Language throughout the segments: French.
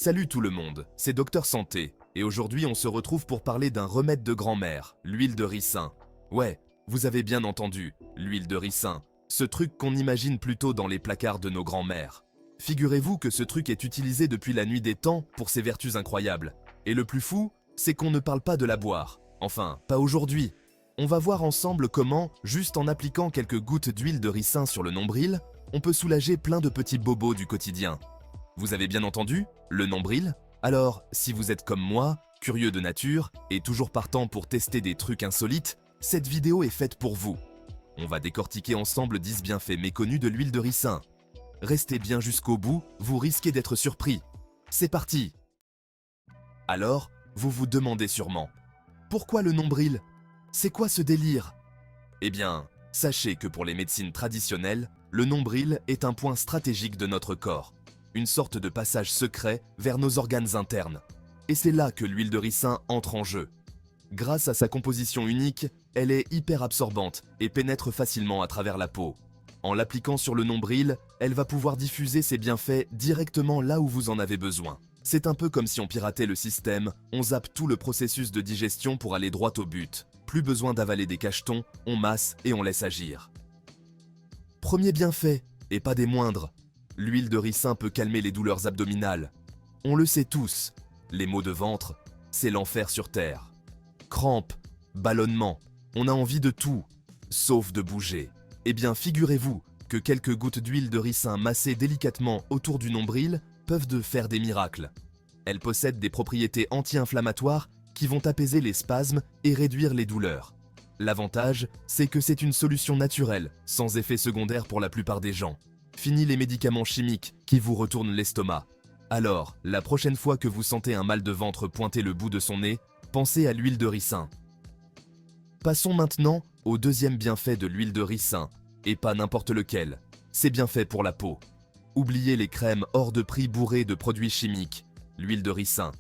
Salut tout le monde, c'est Docteur Santé, et aujourd'hui on se retrouve pour parler d'un remède de grand-mère, l'huile de ricin. Ouais, vous avez bien entendu, l'huile de ricin, ce truc qu'on imagine plutôt dans les placards de nos grands-mères. Figurez-vous que ce truc est utilisé depuis la nuit des temps pour ses vertus incroyables. Et le plus fou, c'est qu'on ne parle pas de la boire. Enfin, pas aujourd'hui. On va voir ensemble comment, juste en appliquant quelques gouttes d'huile de ricin sur le nombril, on peut soulager plein de petits bobos du quotidien. Vous avez bien entendu, le nombril? Alors, si vous êtes comme moi, curieux de nature et toujours partant pour tester des trucs insolites, cette vidéo est faite pour vous. On va décortiquer ensemble 10 bienfaits méconnus de l'huile de ricin. Restez bien jusqu'au bout, vous risquez d'être surpris. C'est parti! Alors, vous vous demandez sûrement, pourquoi le nombril? C'est quoi ce délire? Eh bien, sachez que pour les médecines traditionnelles, le nombril est un point stratégique de notre corps, une sorte de passage secret vers nos organes internes. Et c'est là que l'huile de ricin entre en jeu. Grâce à sa composition unique, elle est hyper absorbante et pénètre facilement à travers la peau. En l'appliquant sur le nombril, elle va pouvoir diffuser ses bienfaits directement là où vous en avez besoin. C'est un peu comme si on piratait le système, on zappe tout le processus de digestion pour aller droit au but. Plus besoin d'avaler des cachetons, on masse et on laisse agir. Premier bienfait, et pas des moindres, l'huile de ricin peut calmer les douleurs abdominales. On le sait tous, les maux de ventre, c'est l'enfer sur terre. Crampes, ballonnements, on a envie de tout, sauf de bouger. Eh bien, figurez-vous que quelques gouttes d'huile de ricin massées délicatement autour du nombril peuvent faire des miracles. Elles possèdent des propriétés anti-inflammatoires qui vont apaiser les spasmes et réduire les douleurs. L'avantage, c'est que c'est une solution naturelle, sans effet secondaire pour la plupart des gens. Fini les médicaments chimiques qui vous retournent l'estomac. Alors, la prochaine fois que vous sentez un mal de ventre pointer le bout de son nez, pensez à l'huile de ricin. Passons maintenant au deuxième bienfait de l'huile de ricin, et pas n'importe lequel. C'est bien fait pour la peau. Oubliez les crèmes hors de prix bourrées de produits chimiques. L'huile de ricin,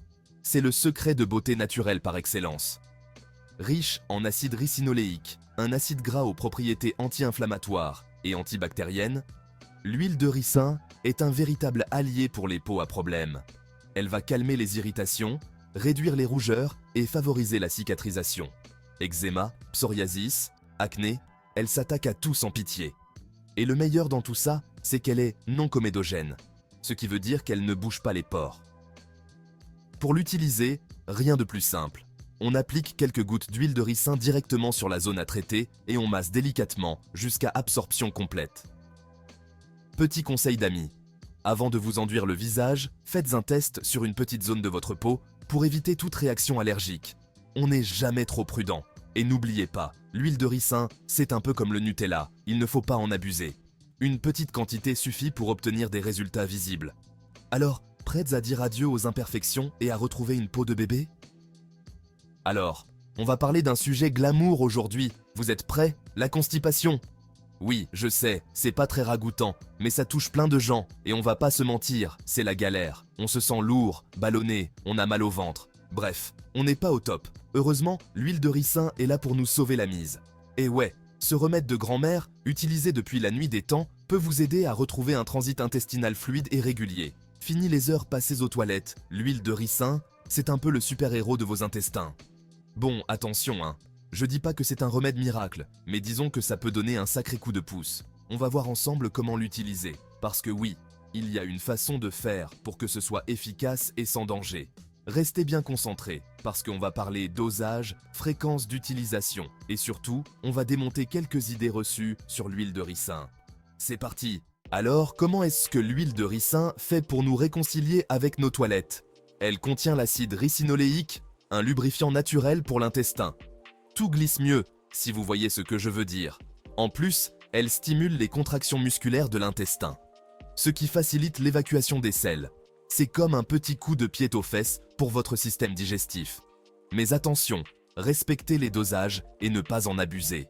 c'est le secret de beauté naturelle par excellence. Riche en acide ricinoléique, un acide gras aux propriétés anti-inflammatoires et antibactériennes, l'huile de ricin est un véritable allié pour les peaux à problème. Elle va calmer les irritations, réduire les rougeurs et favoriser la cicatrisation. Eczéma, psoriasis, acné, elle s'attaque à tout sans pitié. Et le meilleur dans tout ça, c'est qu'elle est non comédogène, ce qui veut dire qu'elle ne bouge pas les pores. Pour l'utiliser, rien de plus simple. On applique quelques gouttes d'huile de ricin directement sur la zone à traiter et on masse délicatement jusqu'à absorption complète. Petit conseil d'amis, avant de vous enduire le visage, faites un test sur une petite zone de votre peau pour éviter toute réaction allergique. On n'est jamais trop prudent. Et n'oubliez pas, l'huile de ricin, c'est un peu comme le Nutella, il ne faut pas en abuser. Une petite quantité suffit pour obtenir des résultats visibles. Alors, prêtes à dire adieu aux imperfections et à retrouver une peau de bébé? Alors, on va parler d'un sujet glamour aujourd'hui. Vous êtes prêts? La constipation. Oui, je sais, c'est pas très ragoûtant, mais ça touche plein de gens, et on va pas se mentir, c'est la galère. On se sent lourd, ballonné, on a mal au ventre. Bref, on n'est pas au top. Heureusement, l'huile de ricin est là pour nous sauver la mise. Et ouais, ce remède de grand-mère, utilisé depuis la nuit des temps, peut vous aider à retrouver un transit intestinal fluide et régulier. Fini les heures passées aux toilettes, l'huile de ricin, c'est un peu le super-héros de vos intestins. Bon, attention hein, je dis pas que c'est un remède miracle, mais disons que ça peut donner un sacré coup de pouce. On va voir ensemble comment l'utiliser, parce que oui, il y a une façon de faire pour que ce soit efficace et sans danger. Restez bien concentrés, parce qu'on va parler dosage, fréquence d'utilisation, et surtout, on va démonter quelques idées reçues sur l'huile de ricin. C'est parti! Alors, comment est-ce que l'huile de ricin fait pour nous réconcilier avec nos toilettes? Elle contient l'acide ricinoléique, un lubrifiant naturel pour l'intestin. Tout glisse mieux, si vous voyez ce que je veux dire. En plus, elle stimule les contractions musculaires de l'intestin, ce qui facilite l'évacuation des selles. C'est comme un petit coup de pied aux fesses pour votre système digestif. Mais attention, respectez les dosages et ne pas en abuser.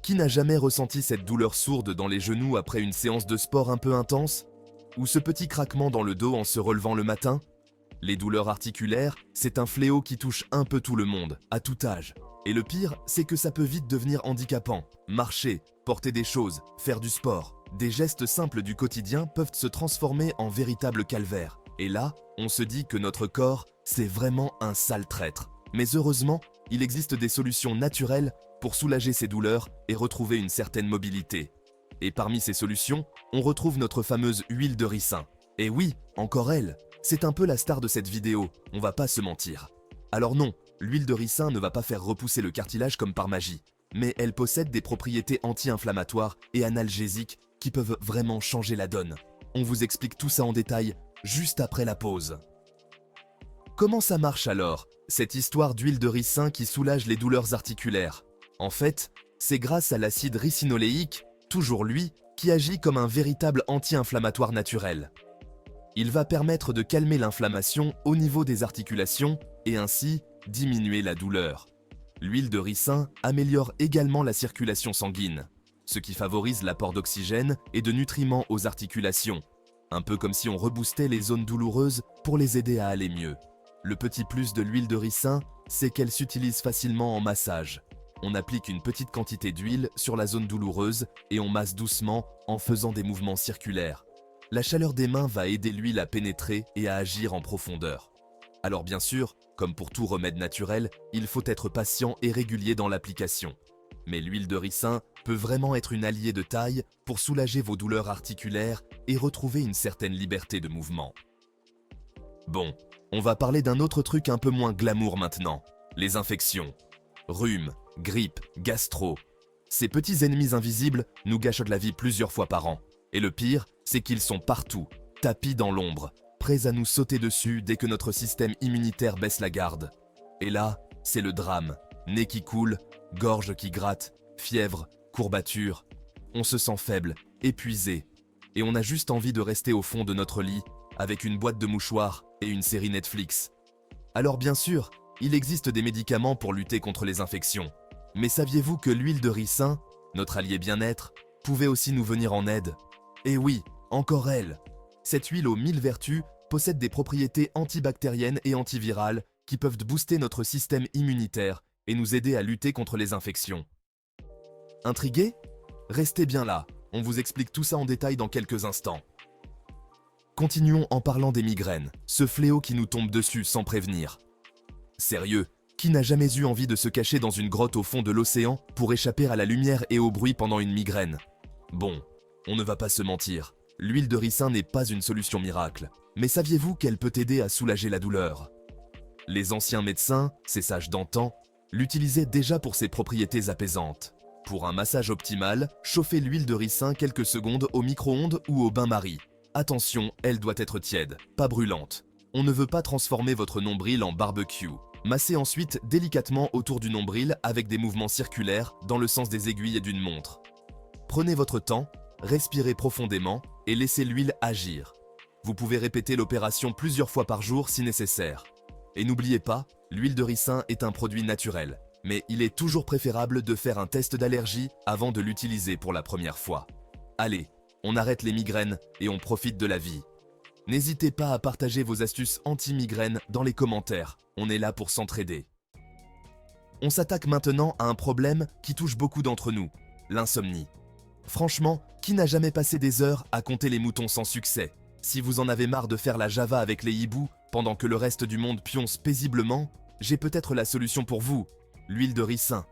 Qui n'a jamais ressenti cette douleur sourde dans les genoux après une séance de sport un peu intense? Ou ce petit craquement dans le dos en se relevant le matin? Les douleurs articulaires, c'est un fléau qui touche un peu tout le monde, à tout âge. Et le pire, c'est que ça peut vite devenir handicapant. Marcher, porter des choses, faire du sport. des gestes simples du quotidien peuvent se transformer en véritable calvaire. Et là, on se dit que notre corps, c'est vraiment un sale traître. Mais heureusement, il existe des solutions naturelles pour soulager ces douleurs et retrouver une certaine mobilité. Et parmi ces solutions, on retrouve notre fameuse huile de ricin. Et oui, encore elle, c'est un peu la star de cette vidéo, on va pas se mentir. Alors non, l'huile de ricin ne va pas faire repousser le cartilage comme par magie, mais elle possède des propriétés anti-inflammatoires et analgésiques qui peuvent vraiment changer la donne. On vous explique tout ça en détail juste après la pause. Comment ça marche alors, cette histoire d'huile de ricin qui soulage les douleurs articulaires? En fait, c'est grâce à l'acide ricinoléique, toujours lui, qui agit comme un véritable anti-inflammatoire naturel. Il va permettre de calmer l'inflammation au niveau des articulations et ainsi diminuer la douleur. L'huile de ricin améliore également la circulation sanguine, ce qui favorise l'apport d'oxygène et de nutriments aux articulations, un peu comme si on reboostait les zones douloureuses pour les aider à aller mieux. Le petit plus de l'huile de ricin, c'est qu'elle s'utilise facilement en massage. On applique une petite quantité d'huile sur la zone douloureuse et on masse doucement en faisant des mouvements circulaires. La chaleur des mains va aider l'huile à pénétrer et à agir en profondeur. Alors bien sûr, comme pour tout remède naturel, il faut être patient et régulier dans l'application. Mais l'huile de ricin peut vraiment être une alliée de taille pour soulager vos douleurs articulaires et retrouver une certaine liberté de mouvement. Bon, on va parler d'un autre truc un peu moins glamour maintenant, les infections. Rhume, grippe, gastro. Ces petits ennemis invisibles nous gâchent la vie plusieurs fois par an. Et le pire, c'est qu'ils sont partout, tapis dans l'ombre, prêts à nous sauter dessus dès que notre système immunitaire baisse la garde. Et là, c'est le drame. Nez qui coule, gorge qui gratte, fièvre, courbature. On se sent faible, épuisé. Et on a juste envie de rester au fond de notre lit, avec une boîte de mouchoirs et une série Netflix. Alors bien sûr, il existe des médicaments pour lutter contre les infections. Mais saviez-vous que l'huile de ricin, notre allié bien-être, pouvait aussi nous venir en aide? Et oui, encore elle. Cette huile aux 1000 vertus possède des propriétés antibactériennes et antivirales qui peuvent booster notre système immunitaire et nous aider à lutter contre les infections. Intrigué? Restez bien là, on vous explique tout ça en détail dans quelques instants. Continuons en parlant des migraines, ce fléau qui nous tombe dessus sans prévenir. Sérieux, qui n'a jamais eu envie de se cacher dans une grotte au fond de l'océan pour échapper à la lumière et au bruit pendant une migraine? Bon, on ne va pas se mentir, l'huile de ricin n'est pas une solution miracle, mais saviez-vous qu'elle peut aider à soulager la douleur? Les anciens médecins, ces sages d'antan, l'utilisaient déjà pour ses propriétés apaisantes. Pour un massage optimal, chauffez l'huile de ricin quelques secondes au micro-ondes ou au bain-marie. Attention, elle doit être tiède, pas brûlante. On ne veut pas transformer votre nombril en barbecue. Massez ensuite délicatement autour du nombril avec des mouvements circulaires dans le sens des aiguilles d'une montre. Prenez votre temps, respirez profondément et laissez l'huile agir. Vous pouvez répéter l'opération plusieurs fois par jour si nécessaire. Et n'oubliez pas, l'huile de ricin est un produit naturel, mais il est toujours préférable de faire un test d'allergie avant de l'utiliser pour la première fois. Allez, on arrête les migraines et on profite de la vie. N'hésitez pas à partager vos astuces anti-migraines dans les commentaires, on est là pour s'entraider. On s'attaque maintenant à un problème qui touche beaucoup d'entre nous, l'insomnie. Franchement, qui n'a jamais passé des heures à compter les moutons sans succès? Si vous en avez marre de faire la java avec les hiboux pendant que le reste du monde pionce paisiblement, j'ai peut-être la solution pour vous, l'huile de ricin.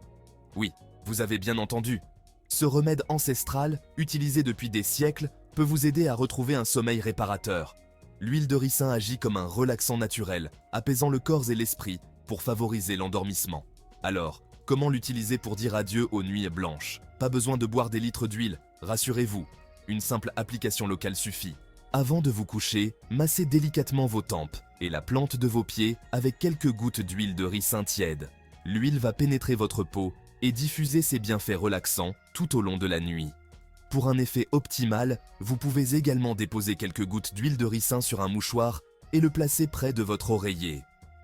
Oui, vous avez bien entendu. Ce remède ancestral, utilisé depuis des siècles, peut vous aider à retrouver un sommeil réparateur. L'huile de ricin agit comme un relaxant naturel, apaisant le corps et l'esprit pour favoriser l'endormissement. Alors, comment l'utiliser pour dire adieu aux nuits blanches? Pas besoin de boire des litres d'huile, rassurez-vous. Une simple application locale suffit. Avant de vous coucher, massez délicatement vos tempes et la plante de vos pieds avec quelques gouttes d'huile de ricin tiède. L'huile va pénétrer votre peau et diffuser ses bienfaits relaxants tout au long de la nuit. Pour un effet optimal, vous pouvez également déposer quelques gouttes d'huile de ricin sur un mouchoir et le placer près de votre oreiller.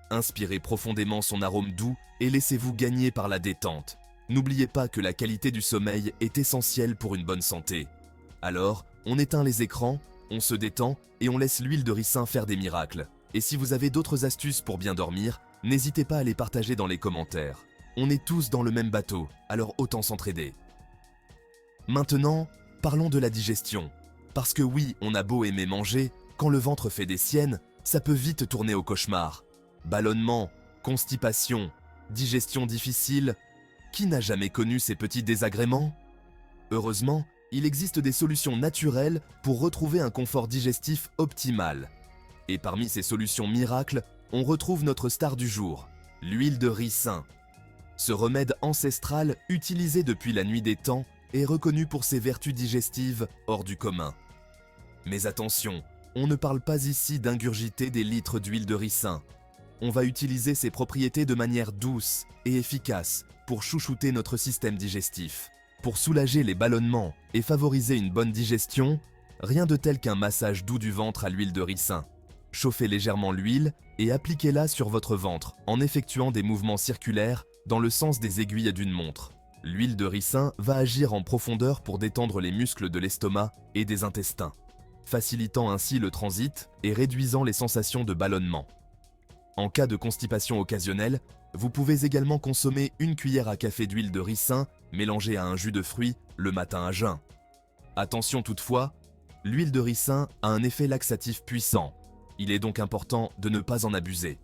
Inspirez profondément son arôme doux et laissez-vous gagner par la détente. N'oubliez pas que la qualité du sommeil est essentielle pour une bonne santé. Alors, on éteint les écrans, on se détend et on laisse l'huile de ricin faire des miracles. Et si vous avez d'autres astuces pour bien dormir, n'hésitez pas à les partager dans les commentaires. On est tous dans le même bateau, alors autant s'entraider. Maintenant, parlons de la digestion. Parce que oui, on a beau aimer manger, quand le ventre fait des siennes, ça peut vite tourner au cauchemar. Ballonnement, constipation, digestion difficile. Qui n'a jamais connu ces petits désagréments? Heureusement, il existe des solutions naturelles pour retrouver un confort digestif optimal. Et parmi ces solutions miracles, on retrouve notre star du jour, l'huile de ricin. Ce remède ancestral, utilisé depuis la nuit des temps, est reconnu pour ses vertus digestives hors du commun. Mais attention, on ne parle pas ici d'ingurgiter des litres d'huile de ricin. On va utiliser ses propriétés de manière douce et efficace pour chouchouter notre système digestif. Pour soulager les ballonnements et favoriser une bonne digestion, rien de tel qu'un massage doux du ventre à l'huile de ricin. Chauffez légèrement l'huile et appliquez-la sur votre ventre en effectuant des mouvements circulaires dans le sens des aiguilles d'une montre. L'huile de ricin va agir en profondeur pour détendre les muscles de l'estomac et des intestins, facilitant ainsi le transit et réduisant les sensations de ballonnement. En cas de constipation occasionnelle, vous pouvez également consommer une cuillère à café d'huile de ricin mélangée à un jus de fruits le matin à jeun. Attention toutefois, l'huile de ricin a un effet laxatif puissant. Il est donc important de ne pas en abuser.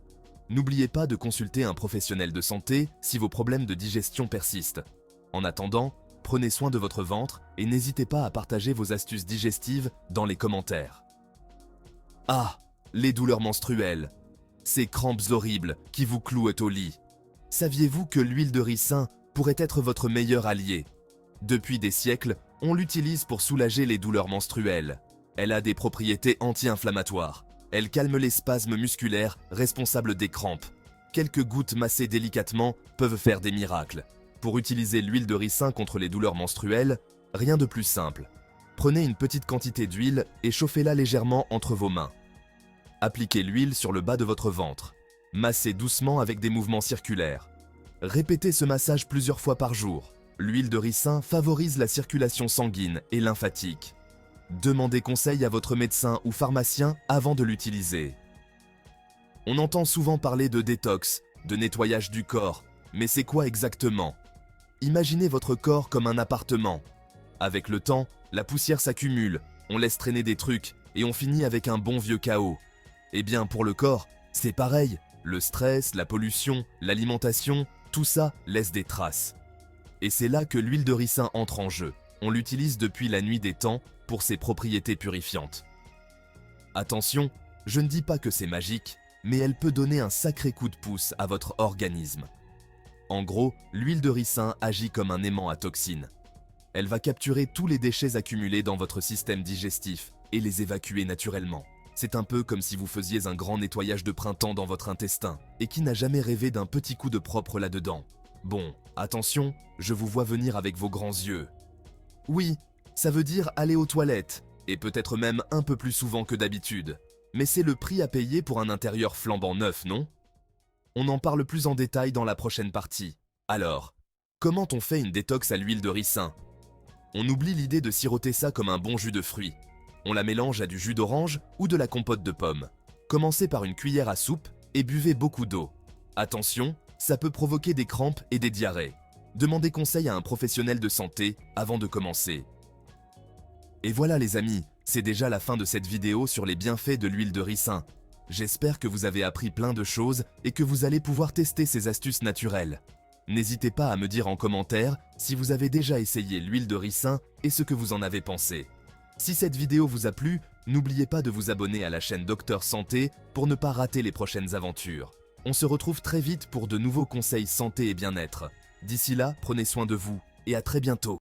N'oubliez pas de consulter un professionnel de santé si vos problèmes de digestion persistent. En attendant, prenez soin de votre ventre et n'hésitez pas à partager vos astuces digestives dans les commentaires. Ah, les douleurs menstruelles. Ces crampes horribles qui vous clouent au lit. Saviez-vous que l'huile de ricin pourrait être votre meilleur allié? Depuis des siècles, on l'utilise pour soulager les douleurs menstruelles. Elle a des propriétés anti-inflammatoires. Elle calme les spasmes musculaires responsables des crampes. Quelques gouttes massées délicatement peuvent faire des miracles. Pour utiliser l'huile de ricin contre les douleurs menstruelles, rien de plus simple. Prenez une petite quantité d'huile et chauffez-la légèrement entre vos mains. Appliquez l'huile sur le bas de votre ventre. Massez doucement avec des mouvements circulaires. Répétez ce massage plusieurs fois par jour. L'huile de ricin favorise la circulation sanguine et lymphatique. Demandez conseil à votre médecin ou pharmacien avant de l'utiliser. On entend souvent parler de détox, de nettoyage du corps, mais c'est quoi exactement? Imaginez votre corps comme un appartement. Avec le temps, la poussière s'accumule, on laisse traîner des trucs et on finit avec un bon vieux chaos. Eh bien pour le corps, c'est pareil. Le stress, la pollution, l'alimentation, tout ça laisse des traces. Et c'est là que l'huile de ricin entre en jeu. On l'utilise depuis la nuit des temps pour ses propriétés purifiantes. Attention, je ne dis pas que c'est magique, mais elle peut donner un sacré coup de pouce à votre organisme. En gros, l'huile de ricin agit comme un aimant à toxines. Elle va capturer tous les déchets accumulés dans votre système digestif et les évacuer naturellement. C'est un peu comme si vous faisiez un grand nettoyage de printemps dans votre intestin. Et qui n'a jamais rêvé d'un petit coup de propre là-dedans? Bon, attention, je vous vois venir avec vos grands yeux. Oui, ça veut dire aller aux toilettes, et peut-être même un peu plus souvent que d'habitude. Mais c'est le prix à payer pour un intérieur flambant neuf, non? On en parle plus en détail dans la prochaine partie. Alors, comment on fait une détox à l'huile de ricin? On oublie l'idée de siroter ça comme un bon jus de fruits. On la mélange à du jus d'orange ou de la compote de pommes. Commencez par une cuillère à soupe et buvez beaucoup d'eau. Attention, ça peut provoquer des crampes et des diarrhées. Demandez conseil à un professionnel de santé avant de commencer. Et voilà les amis, c'est déjà la fin de cette vidéo sur les bienfaits de l'huile de ricin. J'espère que vous avez appris plein de choses et que vous allez pouvoir tester ces astuces naturelles. N'hésitez pas à me dire en commentaire si vous avez déjà essayé l'huile de ricin et ce que vous en avez pensé. Si cette vidéo vous a plu, n'oubliez pas de vous abonner à la chaîne Docteur Santé pour ne pas rater les prochaines aventures. On se retrouve très vite pour de nouveaux conseils santé et bien-être. D'ici là, prenez soin de vous et à très bientôt.